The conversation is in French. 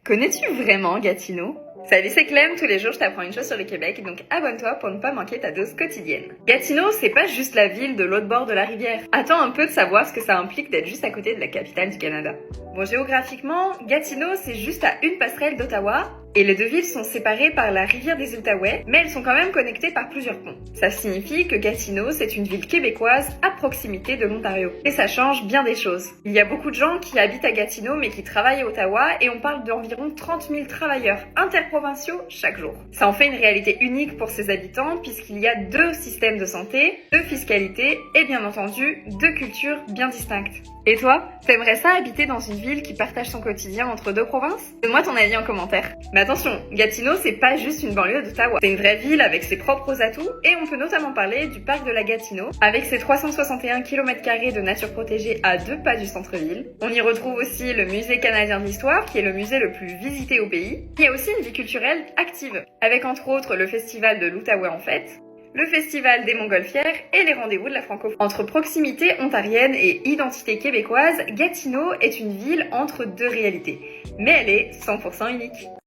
Connais-tu vraiment Gatineau? Salut, c'est Clem, tous les jours je t'apprends une chose sur le Québec, donc abonne-toi pour ne pas manquer ta dose quotidienne. Gatineau, c'est pas juste la ville de l'autre bord de la rivière. Attends un peu de savoir ce que ça implique d'être juste à côté de la capitale du Canada. Bon, géographiquement, Gatineau, c'est juste à une passerelle d'Ottawa, et les deux villes sont séparées par la rivière des Outaouais, mais elles sont quand même connectées par plusieurs ponts. Ça signifie que Gatineau, c'est une ville québécoise à proximité de l'Ontario. Et ça change bien des choses. Il y a beaucoup de gens qui habitent à Gatineau mais qui travaillent à Ottawa, et on parle d'environ 30 000 travailleurs interprovinciaux chaque jour. Ça en fait une réalité unique pour ses habitants puisqu'il y a deux systèmes de santé, deux fiscalités et bien entendu deux cultures bien distinctes. Et toi, t'aimerais ça habiter dans une ville qui partage son quotidien entre deux provinces? Donne-moi ton avis en commentaire. Mais attention, Gatineau, c'est pas juste une banlieue d'Ottawa. C'est une vraie ville avec ses propres atouts et on peut notamment parler du parc de la Gatineau avec ses 361 km² de nature protégée à 2 pas du centre-ville. On y retrouve aussi le musée canadien d'histoire qui est le musée le plus visité au pays. Il y a aussi une vie culturelle active avec entre autres le festival de l'Outaouais en fête, le festival des Montgolfières et les rendez-vous de la francophonie. Entre proximité ontarienne et identité québécoise, Gatineau est une ville entre deux réalités. Mais elle est 100% unique.